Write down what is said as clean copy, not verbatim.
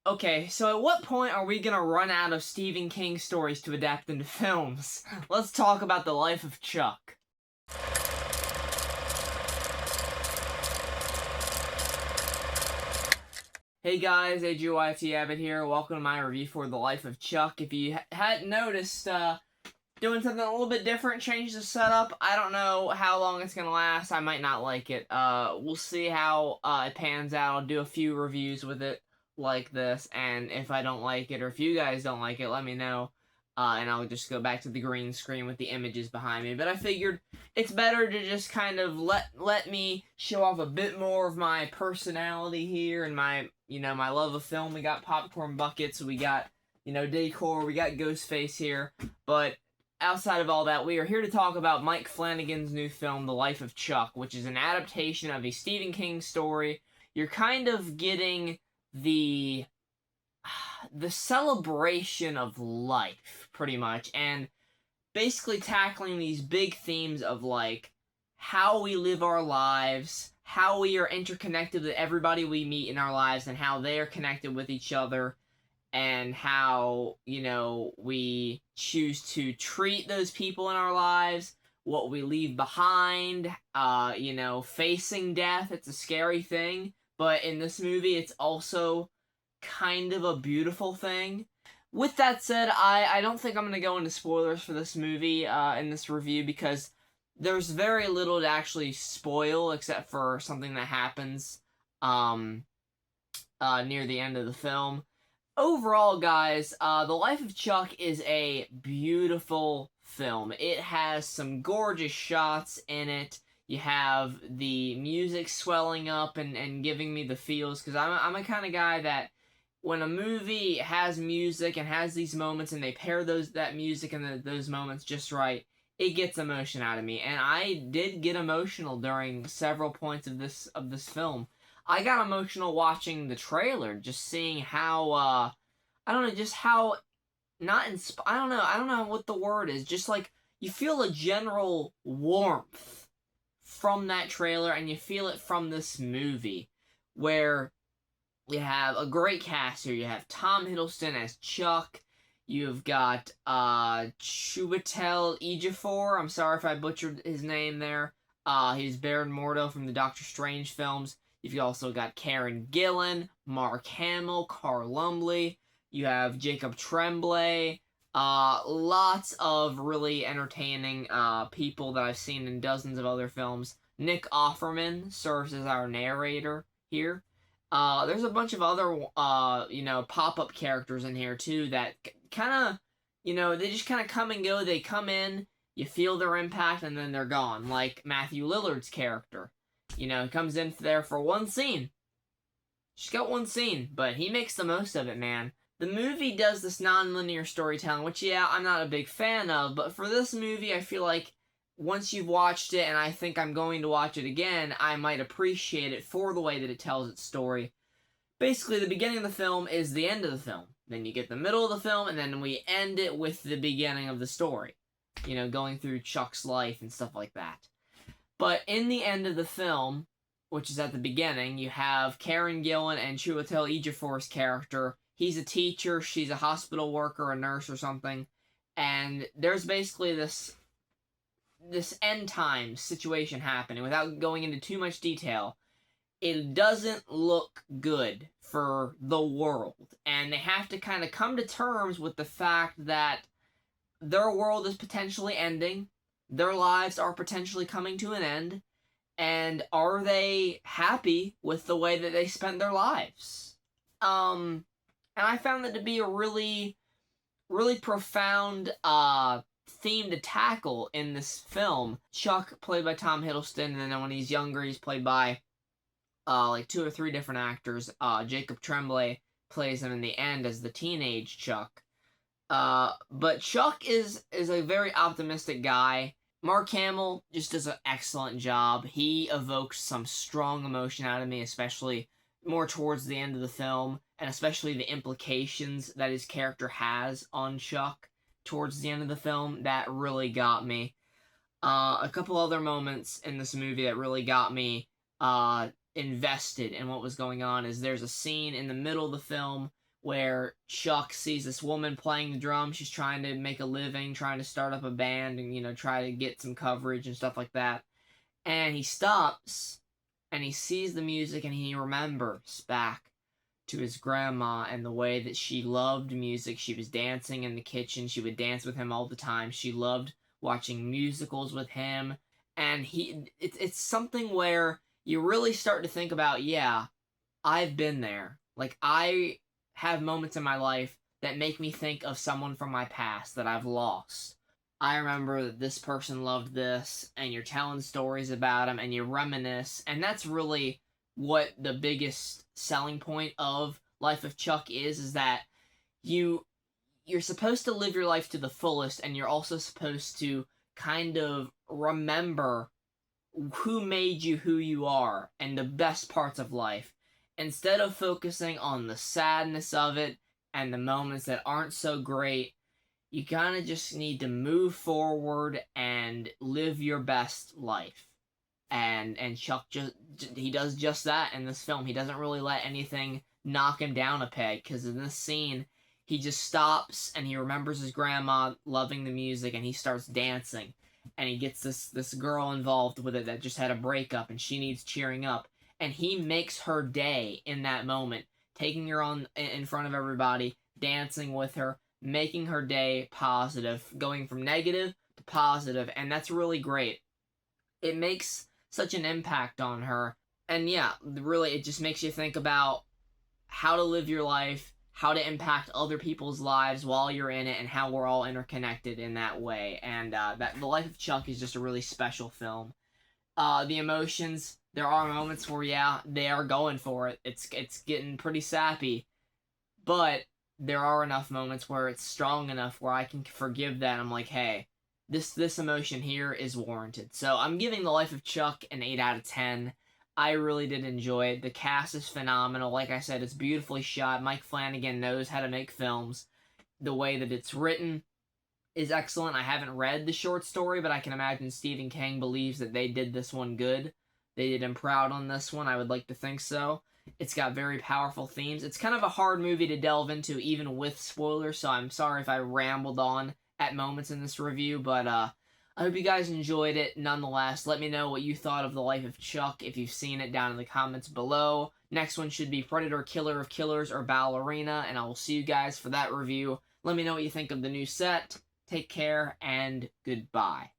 Okay, so at what point are we gonna run out of Stephen King stories to adapt into films? Let's talk about the life of Chuck. Hey guys, AGYFT Abbott here. Welcome to my review for The Life of Chuck. If you hadn't noticed, doing something a little bit different, change the setup. I don't know how long it's gonna last. I might not like it. We'll see how it pans out. I'll do a few reviews with it like this, and if I don't like it, or if you guys don't like it, let me know. And I'll just go back to the green screen with the images behind me. But I figured it's better to just kind of let me show off a bit more of my personality here and my my love of film. We got popcorn buckets, we got decor, we got Ghostface here, but outside of all that, we are here to talk about Mike Flanagan's new film, The Life of Chuck, which is an adaptation of a Stephen King story. You're kind of getting the celebration of life, pretty much, and basically tackling these big themes of, like, how we live our lives, how we are interconnected with everybody we meet in our lives, and how they are connected with each other, and how, we choose to treat those people in our lives, what we leave behind, facing death. It's a scary thing, but in this movie, it's also kind of a beautiful thing. With that said, I don't think I'm going to go into spoilers for this movie in this review, because there's very little to actually spoil, except for something that happens near the end of the film. Overall, guys, The Life of Chuck is a beautiful film. It has some gorgeous shots in it. You have the music swelling up and giving me the feels, because I'm a kind of guy that when a movie has music and has these moments and they pair that music and those moments just right, it gets emotion out of me. And I did get emotional during several points of this film. I got emotional watching the trailer, just seeing how, I don't know, just how, I don't know what the word is, just like, you feel a general warmth from that trailer, and you feel it from this movie, where you have a great cast here. You have Tom Hiddleston as Chuck, you've got, Chiwetel Ejiofor, I'm sorry if I butchered his name there, he's Baron Mordo from the Doctor Strange films. You've also got Karen Gillan, Mark Hamill, Carl Lumbly. You have Jacob Tremblay. Lots of really entertaining people that I've seen in dozens of other films. Nick Offerman serves as our narrator here. There's a bunch of other, pop-up characters in here, too, that kind of, they just kind of come and go. They come in, you feel their impact, and then they're gone. Like Matthew Lillard's character. He comes in there for one scene. Just got one scene, but he makes the most of it, man. The movie does this non-linear storytelling, which, yeah, I'm not a big fan of, but for this movie, I feel like once you've watched it, and I think I'm going to watch it again, I might appreciate it for the way that it tells its story. Basically, the beginning of the film is the end of the film. Then you get the middle of the film, and then we end it with the beginning of the story. Going through Chuck's life and stuff like that. But in the end of the film, which is at the beginning, you have Karen Gillan and Chiwetel Ejiofor's character. He's a teacher, she's a hospital worker, a nurse or something, and there's basically this end time situation happening. Without going into too much detail, it doesn't look good for the world, and they have to kind of come to terms with the fact that their world is potentially ending. Their lives are potentially coming to an end, and are they happy with the way that they spent their lives? And I found that to be a really, really profound theme to tackle in this film. Chuck, played by Tom Hiddleston, and then when he's younger, he's played by like 2 or 3 different actors. Jacob Tremblay plays him in the end as the teenage Chuck. But Chuck is a very optimistic guy. Mark Hamill just does an excellent job. He evokes some strong emotion out of me, especially more towards the end of the film, and especially the implications that his character has on Chuck towards the end of the film. That really got me. A couple other moments in this movie that really got me invested in what was going on is there's a scene in the middle of the film where Chuck sees this woman playing the drum. She's trying to make a living, trying to start up a band and, try to get some coverage and stuff like that. And he stops and he sees the music and he remembers back to his grandma and the way that she loved music. She was dancing in the kitchen. She would dance with him all the time. She loved watching musicals with him. And it's something where you really start to think about, yeah, I've been there. Like, I have moments in my life that make me think of someone from my past that I've lost. I remember that this person loved this, and you're telling stories about them, and you reminisce, and that's really what the biggest selling point of Life of Chuck is that you're supposed to live your life to the fullest, and you're also supposed to kind of remember who made you who you are and the best parts of life, instead of focusing on the sadness of it and the moments that aren't so great. You kind of just need to move forward and live your best life. And Chuck he does just that in this film. He doesn't really let anything knock him down a peg, because in this scene he just stops and he remembers his grandma loving the music and he starts dancing, and he gets this girl involved with it that just had a breakup and she needs cheering up, and he makes her day in that moment, taking her on in front of everybody, dancing with her, making her day positive, going from negative to positive, and that's really great. It makes such an impact on her, and yeah, really, it just makes you think about how to live your life, how to impact other people's lives while you're in it, and how we're all interconnected in that way. And that The Life of Chuck is just a really special film. The emotions, there are moments where, yeah, they are going for it. It's getting pretty sappy, but there are enough moments where it's strong enough where I can forgive that. I'm like, hey, this emotion here is warranted. So I'm giving The Life of Chuck an 8 out of 10. I really did enjoy it. The cast is phenomenal. Like I said, it's beautifully shot. Mike Flanagan knows how to make films. The way that it's written is excellent. I haven't read the short story, but I can imagine Stephen King believes that they did this one good. They did him proud on this one. I would like to think so. It's got very powerful themes. It's kind of a hard movie to delve into, even with spoilers, so I'm sorry if I rambled on at moments in this review, but I hope you guys enjoyed it nonetheless. Let me know what you thought of The Life of Chuck if you've seen it down in the comments below. Next one should be Predator, Killer of Killers, or Ballerina, and I will see you guys for that review. Let me know what you think of the new set. Take care, and goodbye.